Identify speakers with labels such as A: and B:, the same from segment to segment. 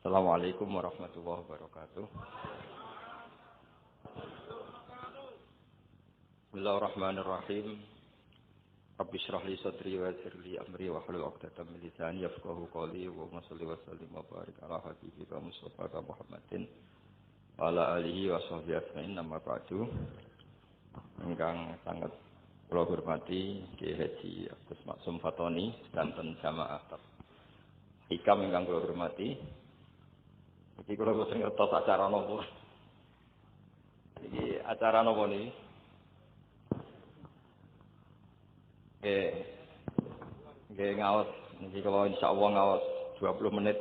A: Assalamualaikum warahmatullahi wabarakatuh. Bismillahirrahmanirrahim. Rabbi shrah li sadri wa yassir li amri wa hlul 'uqdatam min lisani yafqahu qawli wa shalli wa sallim wa barik ala habibika Mustafa Muhammadin wa ala alihi wa sahbihi ajmain. Amma ba'du. Ingkang sangat kula hormati Kyai Haji Agus Maksum Fatoni sedanten jamaah Hikam ingkang kula hormati. Iki kula boten ngertos acara napa. Iki acara napa niki? Nggih ngaos niki kalau insyaallah ngaos 20 menit.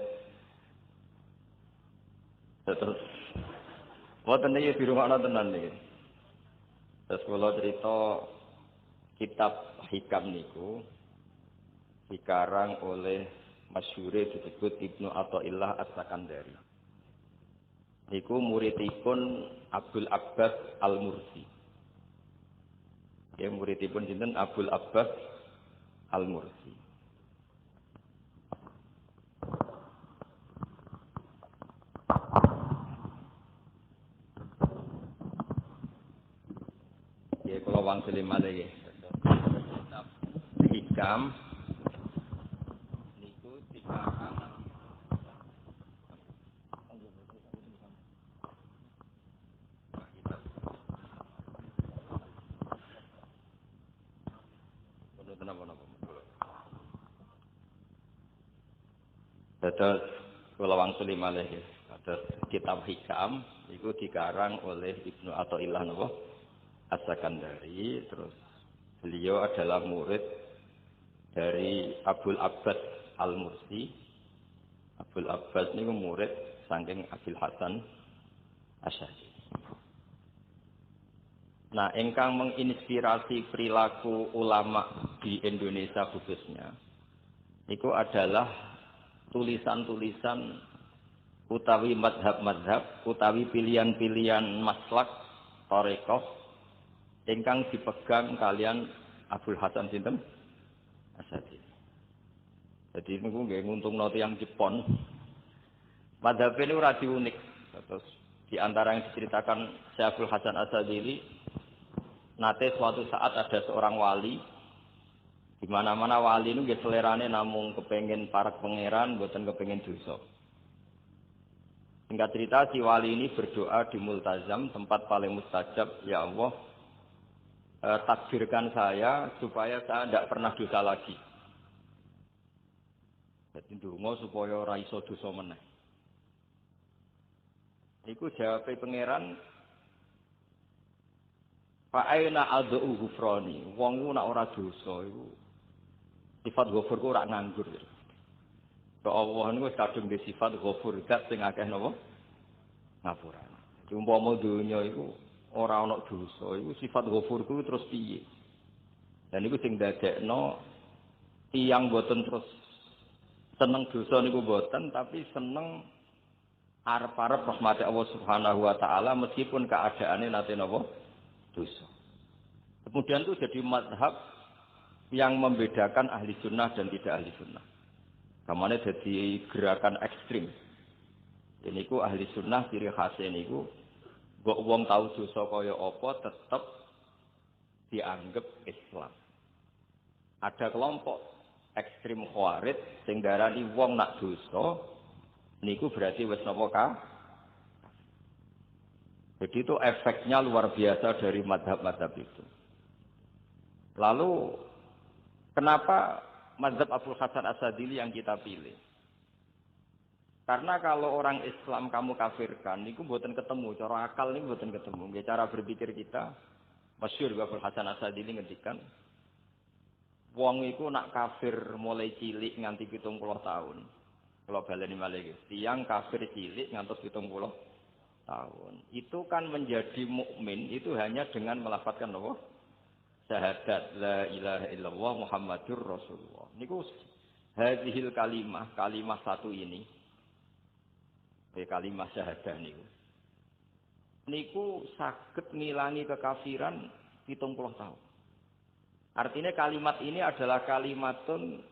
A: Terus wonten iki dirungokno tenan niki. Terus kula cerita kitab Hikam niku dikarang oleh masyhure disebut Ibnu Athaillah As-Sakandari. Niku muridipun Abdul Abbas Al-Mursi. Ya muridipun sinten Abdul Abbas Al-Mursi. Ya kula wangsul malih nggih. Hikam niku dikarang Dados kula wangsuli malih nggih. Dados kitab Hikam iku dikarang oleh Ibnu Athaillah napa As-Sakandari. Terus beliau adalah murid dari Abdul Abbas Al-Mursi. Abdul Abbas niku murid saking Abil Hasan Asy'ari. Nah, ingkang menginspirasi perilaku ulama di Indonesia khususnya niku adalah tulisan-tulisan utawi madhab-madhab utawi pilihan-pilihan maslak thariqah ingkang dipegang kalian Abdul Hasan sinten Asy'ari. Jadi niku nggih nguntungno tiyang Jepon. Madhab ini ora unik. Terus di antara yang diceritakan Syekh Abdul Hasan Asy'ari, nate suatu saat ada seorang wali. Di mana-mana wali itu nggih selerane namung kepengin parek pangeran, mboten kepengin dosa. Singkat cerita si wali ini berdoa di multazam, tempat paling mustajab, ya Allah, takdirkan saya supaya saya tidak pernah dosa lagi. Jadi ndonga supaya ora iso dosa meneh. Iku jawabe pangeran, fa aina ad'u ghufrani. Wong ku nek ora dosa iku sifat ghafur ku ora nganggur. Kok Allah niku kadung di sifat ghafur zat sing akeh napa? Ngapurane. Umpama donya iku ora ana dosa, iku sifat ghafur ku terus piye? Dan iku sing dadekno tiyang boten terus seneng dosa niku boten, tapi seneng arep-arep rahmat Allah Subhanahu wa taala meskipun keadaane nate napa? Dosa. Kemudian itu jadi mazhab yang membedakan ahli sunnah dan tidak ahli sunnah. Kamane jadi gerakan ekstrim. Ini ku ahli sunnah ciri khasnya niku mbok wong tahu dosa kaya apa tetep dianggap Islam. Ada kelompok ekstrim khawarij sing darani wong nak dosa niku berarti wis napa ka? Jadi itu efeknya luar biasa dari mazhab-mazhab itu. Lalu kenapa mazhab Abdul Hasan Asy'ari yang kita pilih? Karena kalau orang Islam kamu kafirkan, niku mboten ketemu, cara akal niku mboten ketemu. Nggih cara berpikir kita, masyhur Abdul Hasan Asy'ari ngendikan, wong iku nak kafir mulai cilik nganti 70 tahun. Kalau baleni malih nggih, tiyang kafir cilik ngantos 70 tahun. Itu kan menjadi mukmin itu hanya dengan melafadzkan apa? Syahadat la ilaha illallah Muhammadur Rasulullah. Niku hadhil kalimah satu ini. Kalimah syahadah niku. Niku saged ngilangi kekafiran 70 tahun. Artinya kalimat ini adalah kalimatun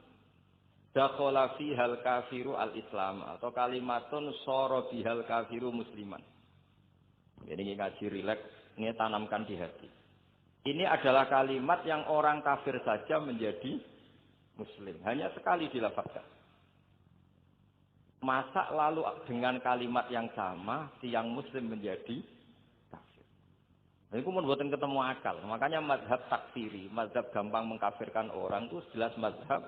A: dakhala fihal kafiru al-islam atau kalimatun sara bihal kafiru musliman. Jadi ngaji rileks, ini tanamkan di hati. Ini adalah kalimat yang orang kafir saja menjadi muslim. Hanya sekali dilafazkan. Masa lalu dengan kalimat yang sama, tiang muslim menjadi kafir. Ini pun buatan ketemu akal. Makanya mazhab takfiri, mazhab gampang mengkafirkan orang itu jelas mazhab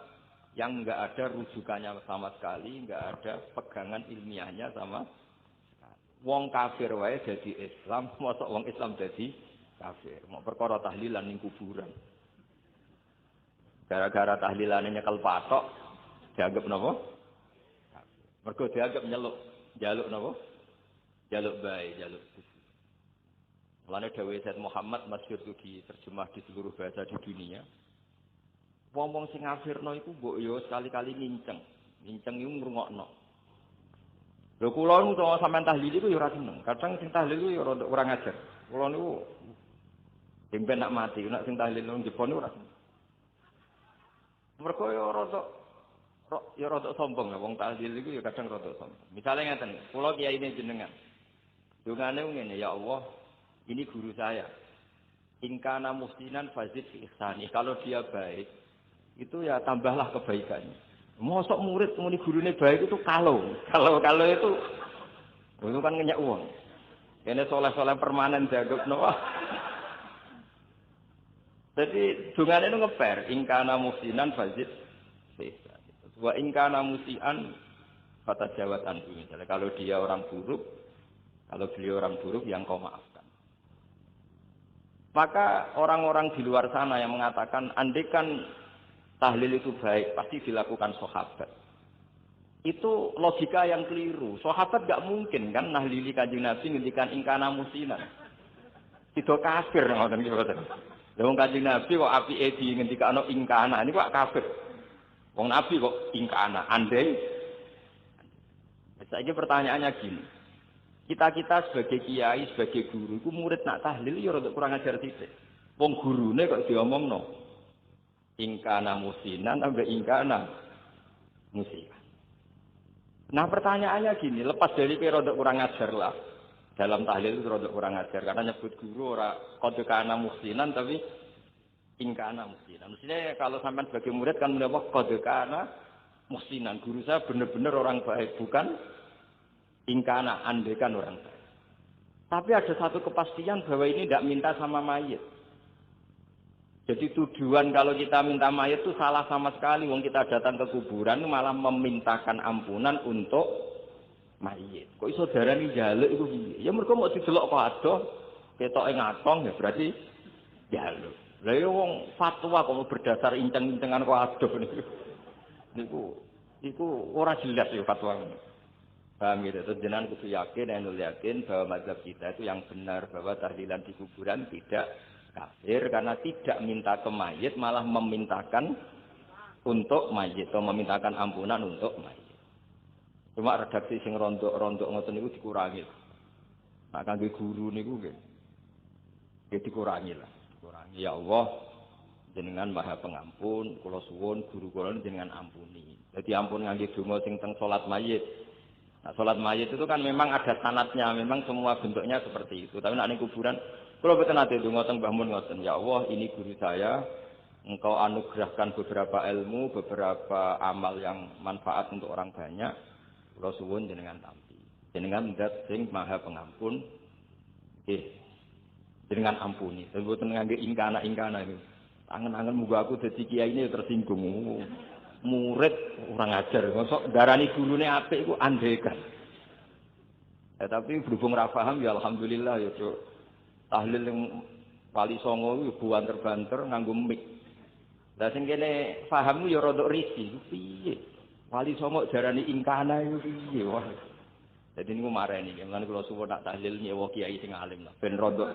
A: yang enggak ada rujukannya sama sekali, enggak ada pegangan ilmiahnya sama sekali. Wong kafir wae jadi Islam, mosok wong Islam jadi kafir. Mau perkara tahlilan ning kuburan. Gara-gara tahlilane nyekel patok dianggap napa? Kafir. Mergo dianggap jaluk napa? Jaluk bae, jaluk kufur. Mulane dawuh Sayyid Muhammad masyhur diterjemah di seluruh bahasa di dunia. Wong-wong sing ngafirno iku mbok yo sekali-kali nginceng. Nginceng iku ngrungokno. Lho kula niku to sampean tahlil iku ya ora seneng. Kadang sing tahlil iku ya rada ora ngajar. Kula niku ben nak mati, nek sing tahlil nang jepon ora seneng. Mergo ya rada sombong ya wong tahlil iku ya kadang rada sombong. Misale ngeten, kula kiyaine jenengan. Dungane ngene, ya Allah, ini guru saya. In kana muhsinan fazid fi ihsani. Kalau dia baik, itu ya tambahlah kebaikannya. Mosok murid muni gurune baik itu kalau itu kan ngenyak uang. Ini soleh-soleh permanen dianggap nopo. Jadi dungane itu ngeper, ingkana musinan fazid bisa. Wa ingkana musian fatajawat anhu. Misalnya kalau dia orang buruk, kalau beliau orang buruk yang kau maafkan. Maka orang-orang di luar sana yang mengatakan andekan tahlil itu baik, pasti dilakukan sahabat. Itu logika yang keliru. Sahabat gak mungkin kan nahlili Kanjeng Nabi ngendikan ingkana musinan. Itu kafir ngoten iki mboten. Lah wong Kanjeng Nabi kok apike di ngendikano ingkana, ini kok kafir. Wong Nabi kok ingkana, andai. Saiki pertanyaannya gini. Kita sebagai kiai, sebagai guru, iku murid nak tahlil ya rada kurang ajar sithik. Wong gurune kok diomongno ingkana musinan sampai ingkana musian. Nah pertanyaannya gini, lepas dari rada kurang ajar lah. Dalam tahlil itu rada kurang ajar karena nyebut guru ora qad kana musinan tapi ingkana musinan. Mestinya kalau sampean sebagai murid kan mendapat qad kana musinan. Guru saya benar-benar orang baik, bukan ingkana andekan orang baik. Tapi ada satu kepastian bahwa ini tidak minta sama mayit. Jadi tujuan kalau kita minta mayit itu salah sama sekali. Wong kita datang ke kuburan malah memintakan ampunan untuk mayit. Kok iso darani njaluk iku piye? Ya mergo mau didelok kok adoh, ketoke ngatong ya berarti njaluk. Lah ya wong fatwa kok berdasar inceng-incengan kok adoh niku ora jelas ya fatwa. Paham gitu. Terus jenengan kudu yakin, yakin bahwa mazhab kita itu yang benar bahwa tahlilan di kuburan tidak kafir karena tidak minta ke mayit malah memintakan untuk mayit atau memintakan ampunan untuk mayit. Cuma redaksi sing rontok-rontok ngoten niku dikurangi. Nah kangge guru niku nggih. Ya dikurangi lah. Dikurangi ya Allah jenengan Maha Pengampun, kula suwun guru kula jenengan ampuni. Jadi ampun ngangge donga sing teng salat mayit. Nah salat mayit itu kan memang ada sanatnya, memang semua bentuknya seperti itu. Tapi nek ning kuburan kalau betul nanti donga teng Mbah Mun ngoten, ya Allah ini guru saya, Engkau anugerahkan beberapa ilmu, beberapa amal yang manfaat untuk orang banyak. Kula suwun jenengan tampi. Jenengan zat sing Maha Pengampun. Nggih. Jenengan ampuni. Mboten ngangge ingkana ini. Angen-angen muga aku dadi kiai ini tersinggung. Murid orang ajar, mosok darani gurune apik iku andekan. Tapi berhubung ra paham ya alhamdulillah ya, Cuk. Tahlil yang Wali Songo itu banter-banter nganggo mik. Lah sing kene paham ya rada risi, piye? Wali Songo jarani ingkana itu piye? Wah. Jadi niku mareni, lan kula suwun tak tahlil nyewa kiai sing alim lah, ben rada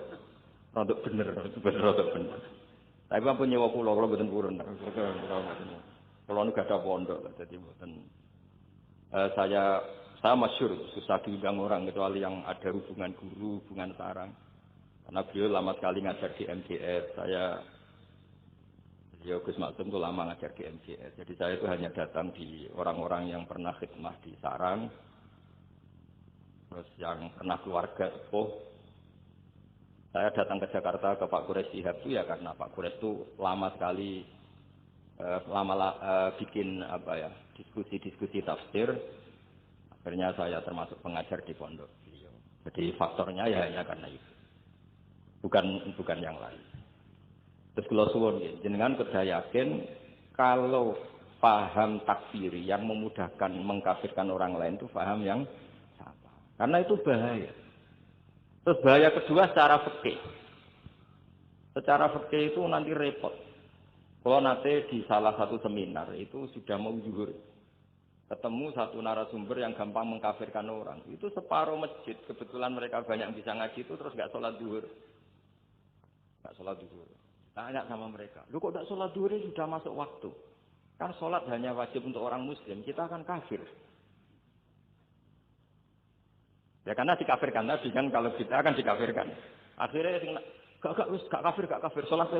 A: bener, ben rada bener. Tapi ampun nyewa kula mboten purun. Kula niku gak ada pondok, jadi mboten saya masyhur susah diundang orang kecuali yang ada hubungan guru, hubungan sarang. Karena beliau lama sekali ngajar di MTS, saya Ya Gus Maksum itu lama ngajar di MJS. Jadi saya itu hanya datang di orang-orang yang pernah khidmah di sarang, terus yang pernah keluarga sepuh. Saya datang ke Jakarta ke Pak Quraisy Shihab itu ya karena Pak Quraisy itu lama sekali bikin diskusi-diskusi tafsir. Akhirnya saya termasuk pengajar di pondok beliau. Jadi faktornya ya hanya karena itu. Bukan yang lain. Terus kalau suwun jenengan saya yakin kalau paham takfiri yang memudahkan mengkafirkan orang lain itu paham yang sama. Karena itu bahaya. Terus bahaya kedua secara fikih. Secara fikih itu nanti repot. Kalau nanti di salah satu seminar itu sudah mau zuhur. Ketemu satu narasumber yang gampang mengkafirkan orang. Itu separuh masjid. Kebetulan mereka banyak bisa ngaji itu terus nggak sholat zuhur. Nggak sholat zuhur. Tanya sama mereka. Lu kok nggak sholat zuhur sudah masuk waktu? Kan sholat hanya wajib untuk orang muslim. Kita akan kafir. Ya karena dikafirkan tadi kan kalau kita akan dikafirkan. Akhirnya gak kafir. Sholat.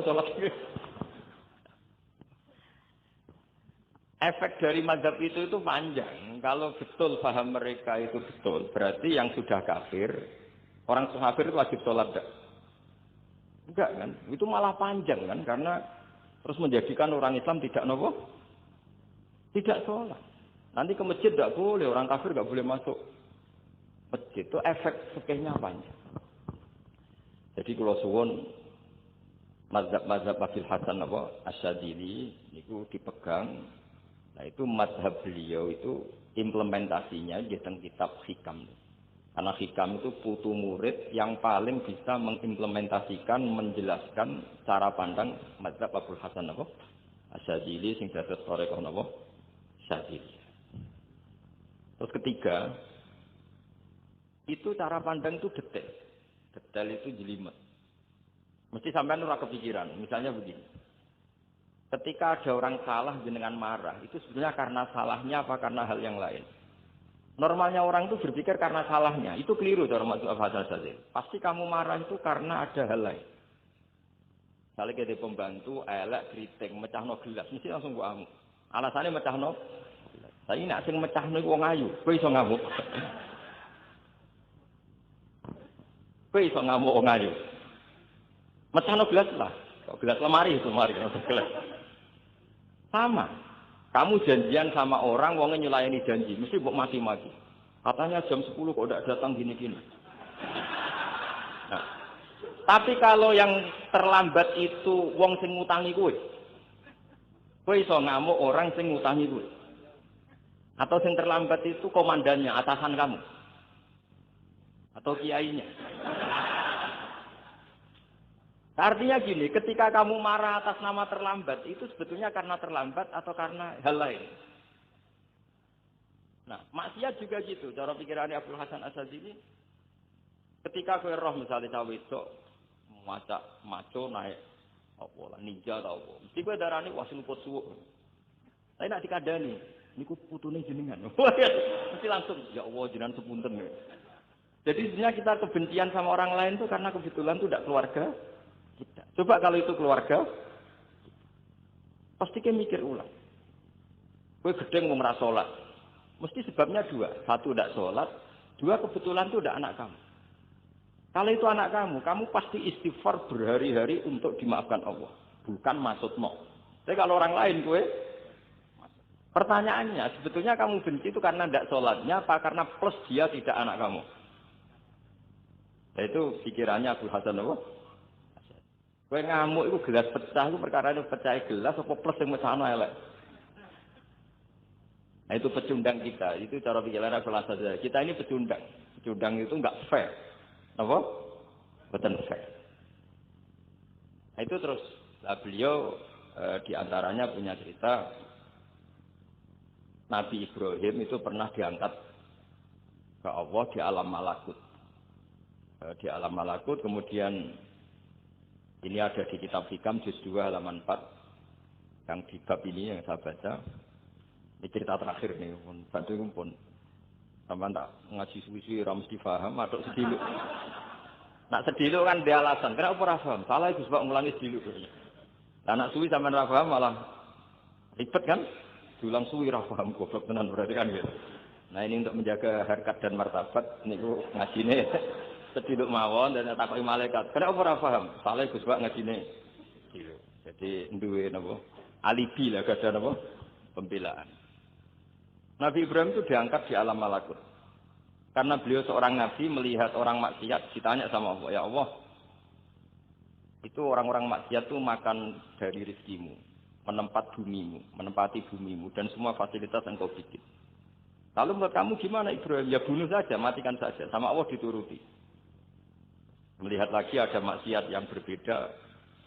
A: Efek dari mazhab itu panjang. Kalau betul paham mereka itu betul, berarti yang sudah kafir, orang kafir itu wajib sholat enggak? Enggak kan? Itu malah panjang kan? Karena terus menjadikan orang Islam tidak nopo, tidak sholat. Nanti ke masjid enggak boleh, orang kafir enggak boleh masuk masjid. Itu efek fikihnya panjang. Jadi kalau suwun mazhab Abil Hasan Asyadzili itu dipegang. Nah itu mazhab beliau itu implementasinya di dalam kitab Hikam. Karena Hikam itu putu murid yang paling bisa mengimplementasikan, menjelaskan cara pandang mazhab Abul Hasan Asyadzili sing dados thariqah Asyadzili. Terus ketiga, itu cara pandang itu detail. Detail itu jelimet. Mesti sampean ora kepikiran. Misalnya begini. Ketika ada orang salah jenengan marah, itu sebenarnya karena salahnya apa karena hal yang lain. Normalnya orang itu berpikir karena salahnya, itu keliru cara mazhab Hasan Asyadzili. Pasti kamu marah itu karena ada hal lain. Misalnya kita pembantu, elek, keriting, mecahno gelas, mesti langsung gua amuk. Alasannya mecahno gelas. Tapi nak sing mecahno iku wong ayu, kowe iso ngamuk. Kowe iso ngamuk wong ayu. Mecahno gelas lah. Kok gelas lemari, gelas. Sama. Kamu janjian sama orang, wongnya nyulayani janji. Mesti mbok maki-maki. Katanya jam 10 kok udah datang gini-gini. Nah, tapi kalau yang terlambat itu wong sing ngutangi kowe. Kowe iso ngamuk orang sing ngutangi kowe. Atau sing terlambat itu komandannya, atasan kamu. Atau kiainya. Artinya gini, ketika kamu marah atas nama terlambat, itu sebetulnya karena terlambat atau karena hal lain. Nah, maksiat juga gitu. Cara pikirannya Abdul Hasan Asyadzili, ketika kowe roh misalnya cawe wedok macak maco naik apa lah ninja atau apa. Mesti kowe darani wah luput suwuk. Tapi nak dikandani, niku putune jenengan. Mesti langsung ya Allah jenengan sepunten. Jadi sebenarnya kita kebencian sama orang lain itu karena kebetulan itu tidak keluarga kita. Coba kalau itu keluarga, pasti kita mikir ulang. Kowe gedeng mau merasa sholat, mesti sebabnya dua. Satu tidak sholat, dua kebetulan itu tidak anak kamu. Kalau itu anak kamu pasti istighfar berhari-hari untuk dimaafkan Allah. Bukan maksudmu. Tapi kalau orang lain kowe, pertanyaannya sebetulnya kamu benci itu karena tidak sholatnya, apa karena plus dia tidak anak kamu? Nah, itu pikirannya Abu Hasan kowe ngamuk itu gelas pecah itu perkara itu pecah gelas apa plus yang mecahno elek. Nah itu pecundang kita, itu cara pikiran Abu Hasan. Kita ini pecundang. Pecundang itu enggak fair. Apa? Betul fair. Nah itu terus beliau diantaranya punya cerita Nabi Ibrahim itu pernah diangkat ke Allah di alam malakut. Di alam malakut kemudian ini ada di kitab Hikam juz 2 halaman 4 yang di bab ini yang saya baca. Ini cerita terakhir nih, bantu pun. Sampai tak ngaji suwi-suwi ora mesti paham, aduk sediluk. Nak sediluk kan dia alasan, kenapa ora paham? Salah itu sebab ngulangi sediluk. Anak suwi sampean ra paham malah ribet kan? Diulang suwi ra paham goblok tenan berarti kan gitu. Nah ini untuk menjaga harkat dan martabat niku ngajine sedhiduk mawon dan takoki malaikat. Kenapa ora paham? Saleh Gus Pak ngajine. Gitu. Jadi duwe napa? Alibi lah gak ada napa? Pembelaan. Nabi Ibrahim itu diangkat di alam malakut. Karena beliau seorang nabi melihat orang maksiat ditanya sama Allah, ya Allah, itu orang-orang maksiat itu makan dari rezekimu, menempati bumimu dan semua fasilitas yang kau bikin. Lalu menurut kamu gimana Ibrahim? Ya bunuh saja, matikan saja. Sama Allah dituruti. Melihat lagi ada maksiat yang berbeda,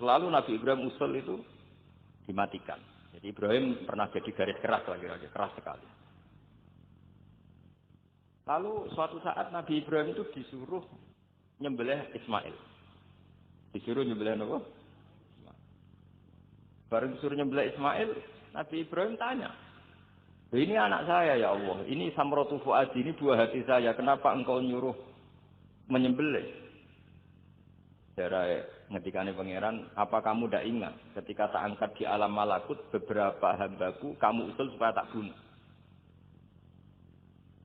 A: selalu Nabi Ibrahim usul itu dimatikan. Jadi Ibrahim pernah jadi garis keras lagi-lagi, keras sekali. Lalu suatu saat Nabi Ibrahim itu disuruh nyembelih Ismail. Disuruh nyembelih apa? Baru disuruh nyembelih Ismail, Nabi Ibrahim tanya, ini anak saya ya Allah, ini samratu fuadi, ini buah hati saya, kenapa engkau nyuruh menyembelih? Darah ngetikane pangeran, apa kamu tidak ingat ketika tak angkat di alam malakut beberapa hambaku kamu usul supaya tak bunuh?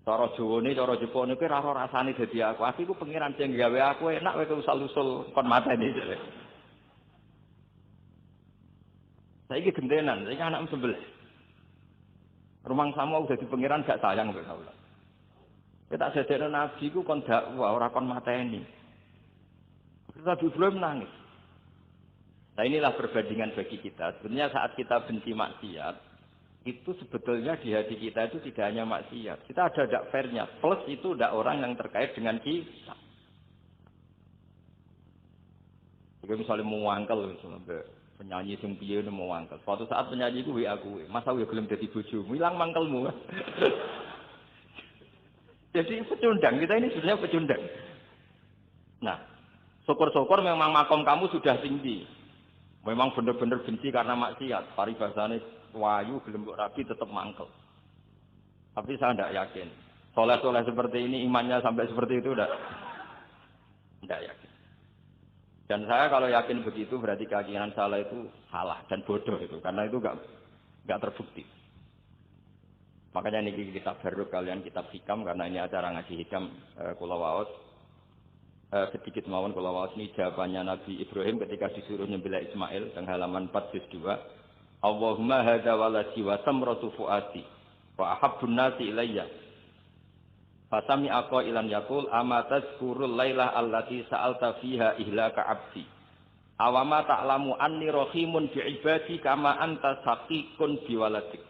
A: Cara Jawane, cara Jepone kuwi ora rasane dadi aku. Aku iku pangeran sing gawe aku enak wae usul-usul kon mateni. Saiki gentenan, saiki anakmu sembelih. Rumang sama udah di pangeran gak sayang mbek kula. Kita tak sedekno nabi ku kon dakwah ora kon mateni. Nabi Ibrahim nangis. Nah inilah perbandingan bagi kita. Sebenarnya saat kita benci maksiat, itu sebetulnya di hati kita itu tidak hanya maksiat. Kita ada dak fairnya. Plus itu ada orang yang terkait dengan kita. Jika misalnya mau wangkel, misalnya penyanyi sing piye mau wangkel. Suatu saat penyanyi itu WA aku, masa ya belum jadi bojomu, hilang mangkelmu. Jadi pecundang, kita ini sebenarnya pecundang. Nah, syukur-syukur memang makom kamu sudah tinggi. Memang benar-benar benci karena maksiat. Paribasane wayu gelem kok rapi tetap mangkel. Tapi saya tidak yakin. Soleh-soleh seperti ini imannya sampai seperti itu tidak yakin. Dan saya kalau yakin begitu berarti keyakinan salah itu salah dan bodoh itu karena itu enggak terbukti. Makanya ini kitab baru kalian kitab hikam karena ini acara ngaji hikam kula waos. Sedikit mawon kula waos ini jawabannya Nabi Ibrahim ketika disuruh nyembelih Ismail teng halaman 4 juz 2. Allahumma hadza waladi wa samratu fuati wa ahabbun nasi ilayya. Fasami aqa ilan yaqul ama tazkurul lailah allati sa'alta fiha ihlaka abdi. Awama ta'lamu anni rahimun bi ibadi kama anta saqiqun bi waladik.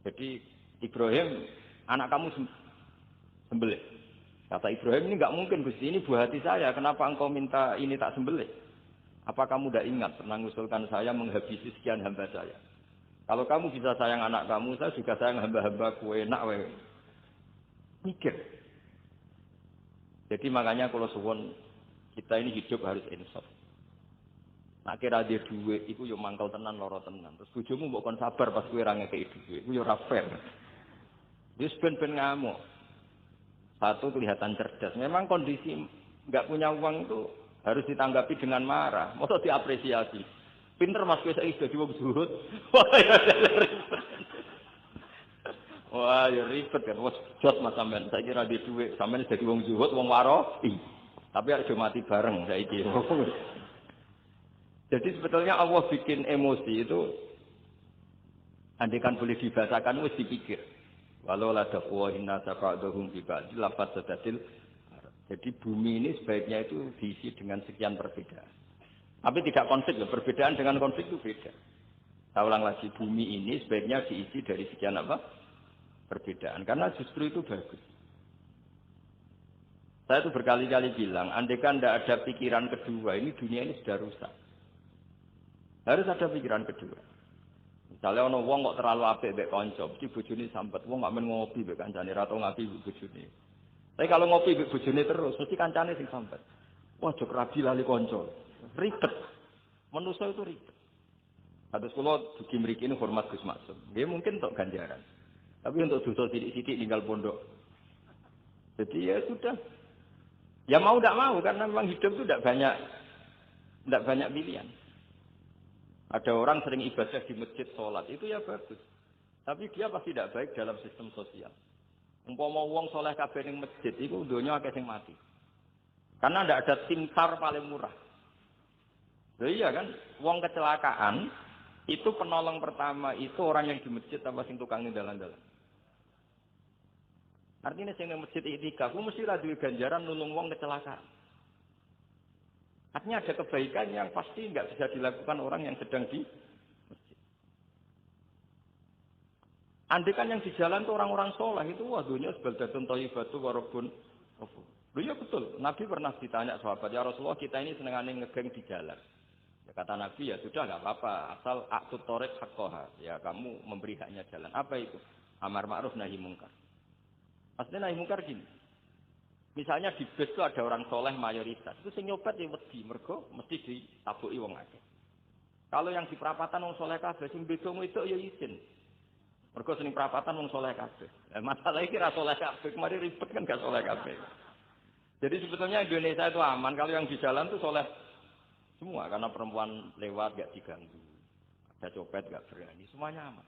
A: Jadi Ibrahim anak kamu sembelih. Kata Ibrahim ini enggak mungkin Gusti, ini buah hati saya, kenapa engkau minta ini tak sembelih? Apa kamu tidak ingat pernah mengusulkan saya menghabisi sekian hamba saya? Kalau kamu bisa sayang anak kamu, saya juga sayang hamba-hamba ku enak wae. Mikir. Jadi makanya kalau suwon kita ini hidup harus insaf. Nak kira dia duit, itu yo mangkal tenan, loro tenan. Terus bojomu mbok kon sabar pas kowe ra ngekeki duit, iku yo ora fair. Wis ben-ben ngamuk. Satu kelihatan cerdas. Memang kondisi enggak punya uang itu harus ditanggapi dengan marah. Masa diapresiasi. Pinter Mas kowe saiki dadi wong zuhud. Wah, ya ribet kan. Wes jot Mas sampean. Saiki ra di dhuwit, sampean dadi wong zuhud, wong waro. Tapi harus mati bareng saiki. Jadi sebetulnya Allah bikin emosi itu andikan boleh dibahasakan wis dipikir. Walau la daqwa inna saqadhum bi ba'd lafaz sadatil. Jadi bumi ini sebaiknya itu diisi dengan sekian perbedaan. Tapi tidak konflik, perbedaan dengan konflik itu beda. Saya ulang lagi, bumi ini sebaiknya diisi dari sekian apa? Perbedaan. Karena justru itu bagus. Saya itu berkali-kali bilang, andaikan tidak ada pikiran kedua, ini dunia ini sudah rusak. Harus ada pikiran kedua. Misalnya ono wong kok terlalu apik mbek kanca, mesti bojone sambat, wong gak men ngopi mbek kancane, ra tau ngapi mbek bojone. Tapi kalau ngopi mbek bojone terus, mesti kancane sing sambat. Wah, jok rabi lali kanca. Ribet. Manusa itu ribet. Terus kula dugi mriki ini hormat Gus Maksum. Nggih mungkin untuk ganjaran. Tapi untuk dosa sithik-sithik tinggal pondok. Jadi ya sudah. Ya mau tidak mau karena memang hidup itu tidak banyak pilihan. Ada orang sering ibadah di masjid sholat, itu ya bagus. Tapi dia pasti tidak baik dalam sistem sosial. Umpama wong soleh kabeh ning masjid, itu dunia akeh sing mati. Karena tidak ada tim SAR paling murah. Loh iya kan, wong kecelakaan, itu penolong pertama itu orang yang di masjid apa sing tukang ning dalan-dalan. Artinya sing ning masjid iktikaf, ku mesti lah duwe ganjaran nulung wong kecelakaan. Artinya ada kebaikan yang pasti nggak bisa dilakukan orang yang sedang di masjid. Andai kan yang di jalan itu orang-orang soleh itu, wah dunia sebaldatun thayyibatu wa rabbun ghafur. Loh ya betul, Nabi pernah ditanya sahabat, ya Rasulullah kita ini senengane ngegeng di jalan. Ya, kata Nabi, ya sudah nggak apa-apa, asal aktut thoriq haqqaha. Ya kamu memberi haknya jalan. Apa itu? Amar ma'ruf nahi mungkar. Maksudnya nahi mungkar gini. Misalnya di bus itu ada orang soleh mayoritas, itu sing nyopet ya wedi, mergo mesti ditabuki wong akeh. Kalau yang di perapatan wong soleh kabeh, sing beda itu ya izin. Mergo sing perapatan wong soleh kabeh. Masalah iki ra soleh kabeh, kemarin ribet kan gak soleh kabeh. Jadi sebetulnya Indonesia itu aman kalau yang di jalan itu soleh semua, karena perempuan lewat gak diganggu, ada copet gak berani, semuanya aman.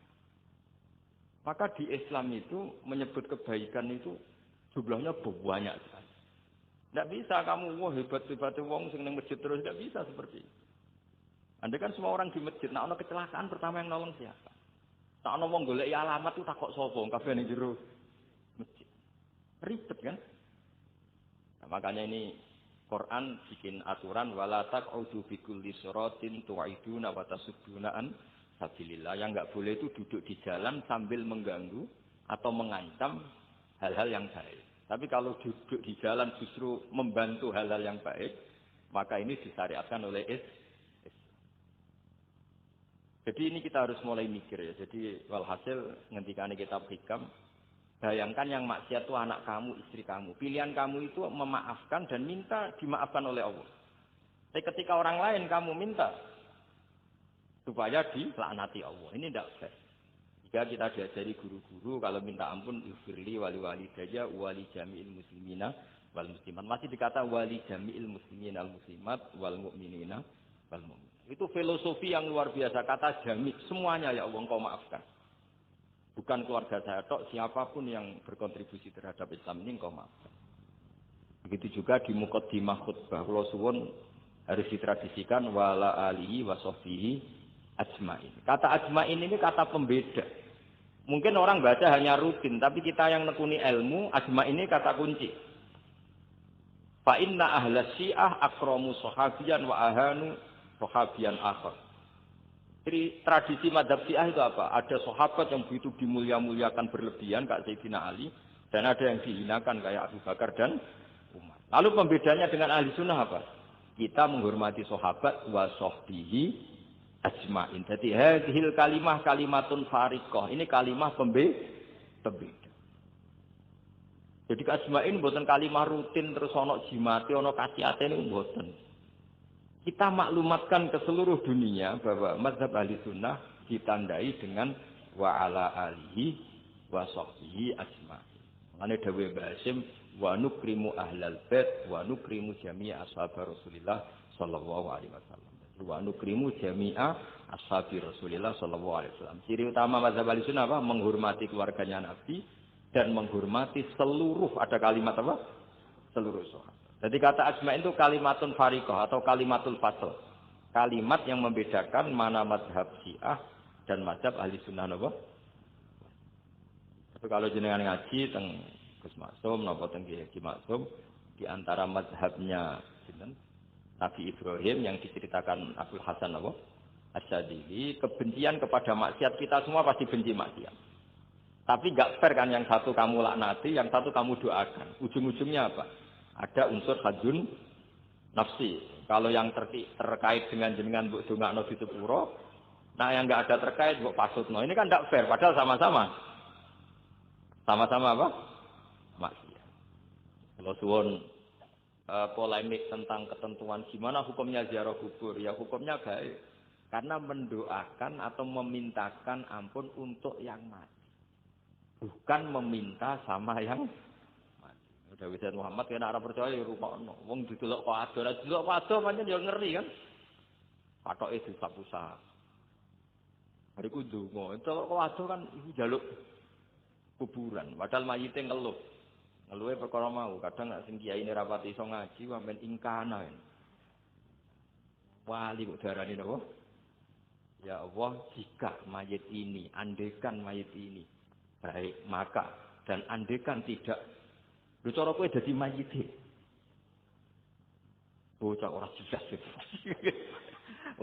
A: Maka di Islam itu menyebut kebaikan itu jumlahnya banyak sekali. Tidak bisa kamu, wah hebat-hebat wong sing ning masjid terus, tidak bisa seperti itu. Andai kan semua orang di masjid, nah ono kecelakaan pertama yang nolong siapa? Nah ono wong goleki alamat itu takok sapa, kabeh ning jero masjid. Ribet kan? Nah, makanya ini Quran bikin aturan wala taq'udu bi kulli siratin tu'iduna wa tasudduna an sabilillah. Yang enggak boleh itu duduk di jalan sambil mengganggu atau mengancam hal-hal yang baik. Tapi kalau duduk di jalan justru membantu hal-hal yang baik, maka ini disyariatkan oleh Islam. Jadi ini kita harus mulai mikir ya. Jadi walhasil ngendikane kitab Hikam, bayangkan yang maksiat itu anak kamu, istri kamu. Pilihan kamu itu memaafkan dan minta dimaafkan oleh Allah. Tapi ketika orang lain kamu minta supaya dilaknati Allah. Ini tidak fair. Jika kita diajari guru-guru kalau minta ampun ighfirli wali walidayya wali jami'il muslimina wal muslimat. Masih dikata wali jami'il muslimina wal muslimat wal mu'minina wal mu'min. Itu filosofi yang luar biasa, kata jami' semuanya ya Allah engkau maafkan. Bukan keluarga saya tok, siapapun yang berkontribusi terhadap Islam ini engkau maafkan. Begitu juga di muqaddimah khutbah kula suwun harus ditradisikan wala alihi wa sahbihi ajmain. Kata ajmain ini kata pembeda. Mungkin orang baca hanya rutin, tapi kita yang nekuni ilmu, ajmain ini kata kunci. Fa inna ahla syiah akramu sahabiyan wa ahanu sahabiyan akhar. Jadi tradisi madhab syiah itu apa? Ada sahabat yang begitu dimulia-muliakan berlebihan kayak Sayyidina Ali, dan ada yang dihinakan kayak Abu Bakar dan Umar. Lalu pembedanya dengan ahli sunnah apa? Kita menghormati sahabat wa sahbihi ajmain. Jadi hadhil kalimah kalimatun fariqah. Ini kalimah pembeda. Jadi ajmain bukan kalimah rutin terus ono jimate ono kasiate niku mboten. Kita maklumatkan ke seluruh dunia bahwa mazhab ahli sunnah ditandai dengan wa ala alihi wa sahbihi ajmain. Mane dawuh Basim wa nukrimu ahlal bait wa nukrimu jami'a ashab Rasulillah sallallahu alaihi wasallam. Wa nukrimu jami'a ashabi Rasulillah sallallahu alaihi wasallam. Ciri utama mazhab Ahlussunnah apa? Menghormati keluarganya Nabi dan menghormati seluruh, ada kalimat apa? Seluruh sahabat. Jadi kata ajma'in itu kalimatun fariqah atau kalimatul fasl. Kalimat yang membedakan mana mazhab Syiah dan mazhab Ahlussunnah apa? Tapi kalau jenengan ngaji teng Gus Maksum napa teng Ki Maksum di antara mazhabnya sinten? Nabi Ibrahim yang diceritakan Abdul Hasan Asyadili, kebencian kepada maksiat kita semua pasti benci maksiat. Tapi nggak fair kan, yang satu kamu laknati, yang satu kamu doakan. Ujung-ujungnya apa? Ada unsur hajun nafsi. Kalau yang terkait dengan jenengan mbok dongakno di sepuro, nah yang nggak ada terkait mbok pasutno. Ini kan nggak fair, padahal sama-sama apa? Maksiat. Kalau suwun polemik tentang ketentuan gimana hukumnya ziarah kubur, ya hukumnya baik karena mendoakan atau memintakan ampun untuk yang mati, bukan meminta sama yang mati. Udah Sayyid Muhammad kena arah percaya ya rupakno wong didelok kok ado, ora didelok kok ado pancen ya ngeri kan, patoke diusap-usap Bariku ndonga. Kok waduh kan iku njaluk kuburan. Padahal mayite ngeluh. Ngeluhe perkara mau. Kadang nek sing kiyaine rapati iso ngaji sampean ingkana. Wali kok darani napa? Ya Allah, jika mayit ini, andekan mayit ini baik, maka dan andekan tidak. Lho cara kowe dadi mayite. Bocah ora jelas itu.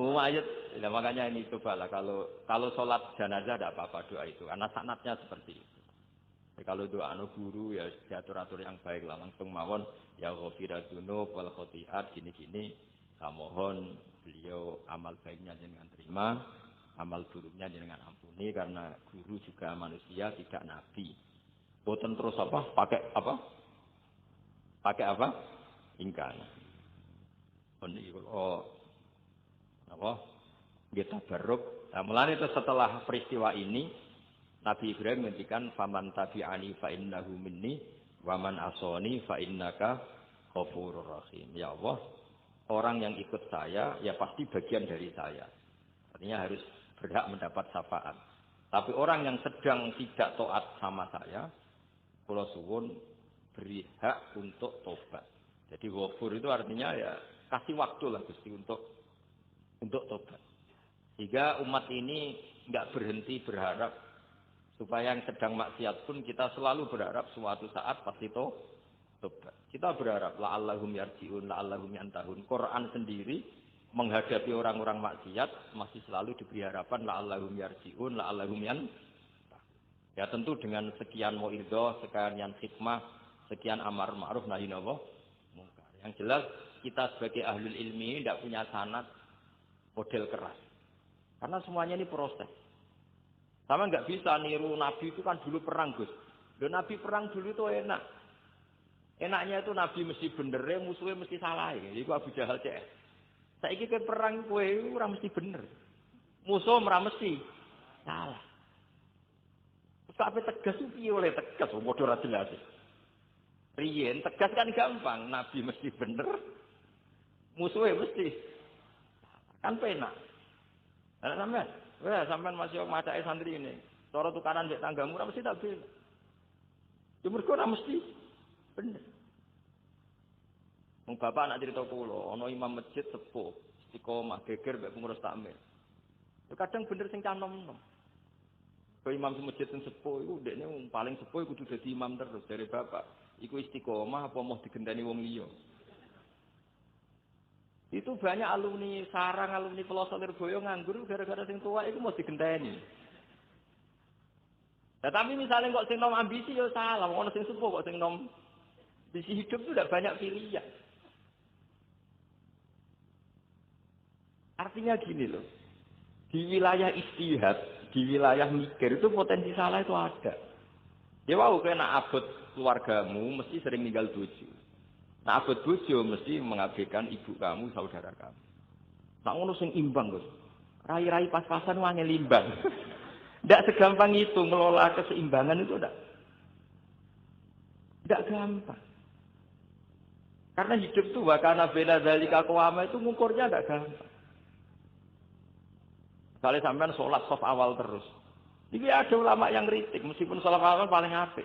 A: Mayit, ya makanya ini cobalah kalau sholat jenazah tidak apa-apa doa itu, karena sanatnya seperti itu. Jadi kalau doa guru ya diatur-atur yang baik lah, langsung mawon ya ghafirat dzunub wal khotiat gini-gini. Mohon beliau amal baiknya dengan terima, amal buruknya dengan ampuni, karena guru juga manusia tidak nabi. Boten terus apa? Pakai apa? Pakai apa? Ingkana. Apa? Kita baruk. Nah, mulane itu setelah peristiwa ini Nabi Ibrahim menghentikan faman tabi'ani fa innahu minni wa man asani fa innaka ghafurur rahim. Ya Allah, orang yang ikut saya ya pasti bagian dari saya. Artinya harus berhak mendapat syafaat. Tapi orang yang sedang tidak taat sama saya, kula suwun beri hak untuk tobat. Jadi ghafur itu artinya ya kasih waktu lah Gusti untuk tobat. Sehingga umat ini enggak berhenti berharap supaya yang sedang maksiat pun kita selalu berharap suatu saat pasti tobat. Kita berharap la'allahum yarji'un, la'allahum yantahun. Quran sendiri menghadapi orang-orang maksiat masih selalu diberi harapan la'allahum yarji'un, la'allahum yantahun. Ya tentu dengan sekian mau'idhah, sekian hikmah, sekian amar ma'ruf nahi munkar. Yang jelas kita sebagai ahlul ilmi tidak punya sanad model keras. Karena semuanya ini proses. Sama nggak bisa niru Nabi itu kan dulu perang Gus. Dan Nabi perang dulu itu enak. Enaknya itu Nabi mesti bener, musuhnya mesti salah. Itu Abu Jahal CS. Saiki ke perang kowe ora mesti bener. Musuh ora mesti salah. Sampai tegas itu piye oleh tegas, padha ora jelas. Riyen tegas kan gampang, Nabi mesti bener. Musuhnya mesti kan penak. Nah, sampean masih macake santri ini. Cara tukaran mbek tanggamu ora mesti tak bela. Ya mergo ora mesti bener. Wong bapak anak cerita kula, ana imam masjid sepuh, istiqomah geger mbek pengurus takmir. Ya kadang bener sing canom-nom. Kaya imam masjid sing sepuh iku ndekne paling sepuh kudu dadi imam terus dari bapak. Iku istiqomah apa mau digenteni wong liya. Itu banyak alumni sarang, alumni pelosok Lirboyo nganggur gara-gara sing tua itu mau digenteni. Nah, tapi misalnya kok sing nom ambisi ya salah, ono sing sepuh kok sing nom ambisi hidup itu tidak banyak pilihan. Artinya gini loh, di wilayah istihad, di wilayah mikir itu potensi salah itu ada. Ya wow, kena abot keluargamu mesti sering ninggal bojo. Nah abot bojo mesti mengabaikan ibu kamu, saudara kamu. Nah ngono sing imbang Gus. Rai-rai pas-pasan wangel imbang. Ndak segampang itu ngelola keseimbangan itu ndak gampang. Karena hidup itu wakana bela dzalika qawama itu ngukurnya ndak gampang. Kalau sampean sholat soft awal terus. Ini ada ulama yang kritik meskipun sholat awal paling apik.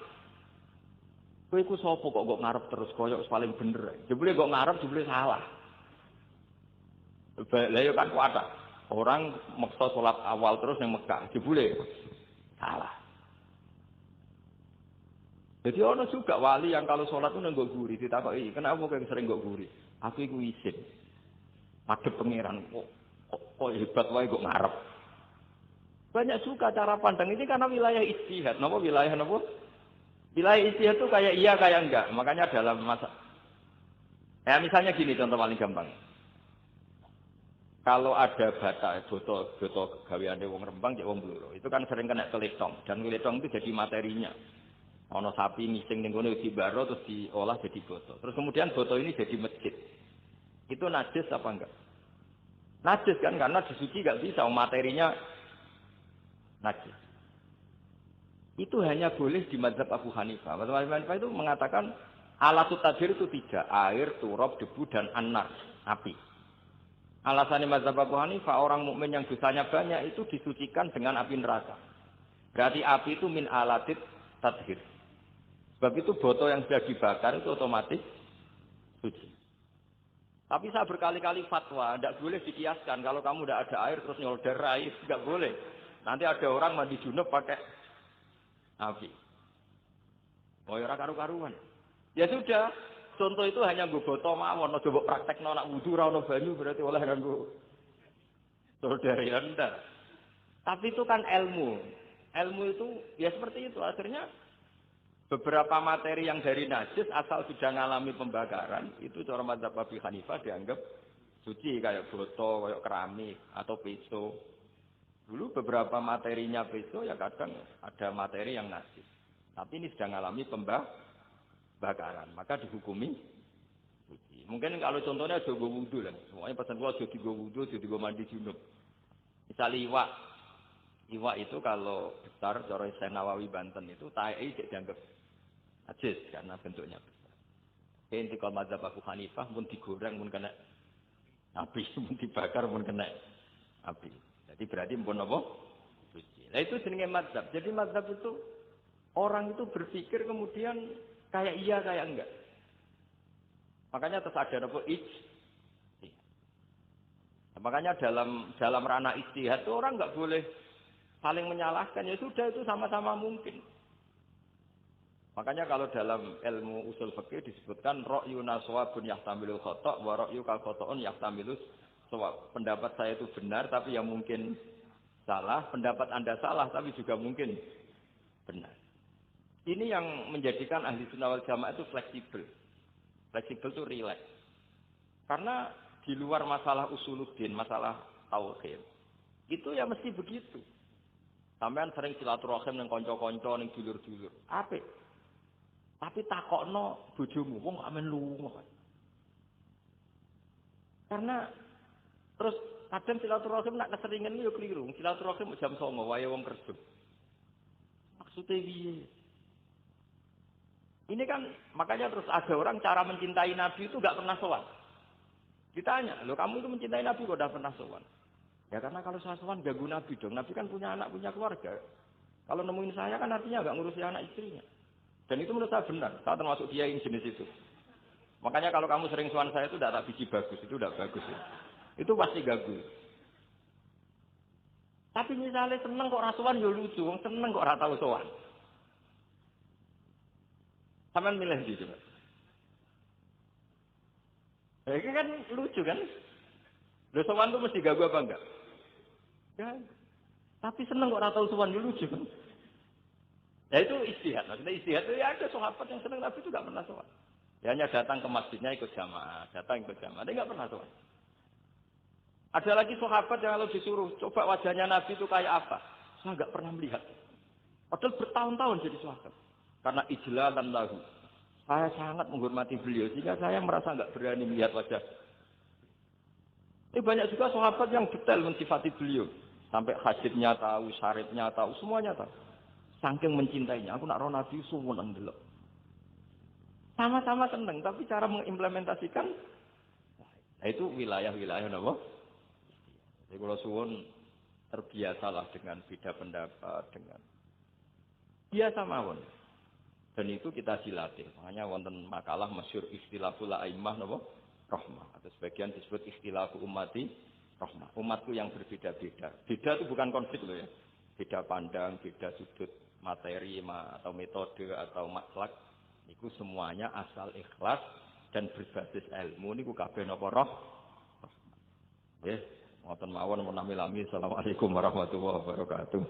A: Kowe iku sapa kok ngarep terus koyok paling bener. Jebule kok ngarep jebule salah. Lah yo kan kuat. Orang maksa sholat awal terus yang Mekah, jebule salah. Jadi ono juga wali yang kalau sholat itu nggak guri, ditakoki, kenapa kau sering nggak guri? Aku iku isin. Madhep pangeran kok hebat wae kok ngarep. Banyak juga cara pandang ini karena wilayah ijtihad. Napa wilayah napa? Wilayah ijtihad itu kayak iya kayak enggak. Makanya dalam masa misalnya gini contoh paling gampang. Kalau ada bata, boto gaweane wong Rembang cek wong Blora, itu kan sering kena teletong dan teletong itu jadi materinya. Ono sapi ngising ning kono dibaro terus diolah jadi boto. Terus kemudian boto ini jadi masjid. Itu najis apa enggak? Najis kan karena disuci enggak bisa materinya najis. Itu hanya boleh di mazhab Abu Hanifah. Mazhab Abu Hanifah itu mengatakan alatut tadhir itu tiga, air, turab, debu dan annar, api. Alasannya mazhab Abu Hanifah, orang mukmin yang dosanya banyak itu disucikan dengan api neraka. Berarti api itu min alatit tathir. Sebab itu botol yang sudah dibakar itu otomatis suci. Tapi saya berkali-kali fatwa, tidak boleh dikiaskan. Kalau kamu tidak ada air terus nyolder air, tidak boleh. Nanti ada orang mandi junub pakai api. Oh ya karu-karuan. Ya sudah, contoh itu hanya gue botol mawon, coba praktek nak wudu ra ono banyu berarti oleh nganggo solder ya ndak. Tapi itu kan ilmu. Ilmu itu ya seperti itu. Akhirnya beberapa materi yang dari najis asal sudah mengalami pembakaran itu cara mazhab Abu Hanifah dianggap suci kayak botol, kayak keramik atau pisau. Dulu beberapa materinya pisau ya kadang ada materi yang najis. Tapi ini sudah mengalami pembakaran, maka dihukumi suci. Mungkin kalau contohnya jogo wudu lah. Semuanya pesan gua jogo wudu, jogo mandi junub. Misalnya iwak itu kalau besar cara Nawawi Banten itu ta'i dianggap najis karena bentuknya besar. Inti kalau mazhab Abu Hanifah pun digoreng pun kena api, pun dibakar pun kena api. Jadi berarti pun apa? Suci. Nah itu jenenge mazhab. Jadi mazhab itu orang itu berpikir kemudian kayak iya kayak enggak. Makanya terus ada apa makanya dalam ranah ijtihad itu orang enggak boleh saling menyalahkan. Ya sudah itu sama-sama mungkin. Makanya kalau dalam ilmu usul fikih disebutkan ra'yuna shawabun yahtamilul khata' wa ra'yuka khata'un yahtamilus shawab. Pendapat saya itu benar tapi yang mungkin salah, pendapat Anda salah tapi juga mungkin benar. Ini yang menjadikan ahli sunnah wal jamaah itu fleksibel. Fleksibel itu rileks. Karena di luar masalah usuluddin, masalah tauhid, itu ya mesti begitu. Sampean sering silaturahim ning kanca-kanca ning dulur-dulur. Apik. Tapi takokno bojomu wong amen lunga. Karena terus kadang silaturahim nak keseringan yo keliru. Silaturahim jam 09.00 wae wong kerja. Maksudnya piye? Ini kan makanya terus ada orang cara mencintai Nabi itu enggak pernah sowan. Ditanya, "Loh kamu itu mencintai Nabi kok enggak pernah sowan?" Ya karena kalau saya sowan ganggu Nabi dong. Nabi kan punya anak, punya keluarga. Kalau nemuin saya kan artinya enggak ngurusi anak istrinya. Dan itu menurut saya benar. Saya termasuk dia yang jenis itu. Makanya kalau kamu sering sowan saya itu tidak tak biji bagus. Itu tidak bagus. Ya. Itu pasti ganggu. Tapi misalnya seneng kok rasuan ya lucu. Seneng kok ratau sowan. Sampeyan milih di coba. Ini kan lucu kan? Lho sowan itu mesti ganggu apa enggak? Ya. Tapi seneng kok ratau sowan ya lucu kan? Ya itu istihad. Maksudnya istihad itu ya ada sahabat yang senang Nabi itu enggak pernah sowan. Ya hanya datang ke masjidnya ikut jamaah, datang ikut jamaah, dia enggak pernah sowan. Ada lagi sahabat yang kalau disuruh coba wajahnya Nabi itu kayak apa, saya enggak pernah melihat. Padahal bertahun-tahun jadi sahabat. Karena ijlalan lahu. Saya sangat menghormati beliau sehingga saya merasa enggak berani melihat wajah. Ini banyak juga sahabat yang detail mensifati beliau. Sampai hadisnya tahu, syarifnya tahu, semuanya tahu. Saking mencintainya, aku nak roh Nabi suwun ndelok. Sama-sama seneng, tapi cara mengimplementasikan, nah itu wilayah-wilayah napa? Jadi kalau suwun terbiasalah dengan beda pendapat, dengan biasa mawon. Dan itu kita silatih. Makanya wonten makalah masyhur ikhtilaful a'immah napa? Rahmah. Atau sebagian disebut ikhtilafu ummati rahmah. Umatku yang berbeda-beda. Beda itu bukan konflik loh ya. Beda pandang, beda sudut materi atau metode atau maslak niku semuanya asal ikhlas dan berbasis ilmu niku kabeh napa roh. Nggih, ngoten mawon menami lami. Assalamualaikum warahmatullahi wabarakatuh.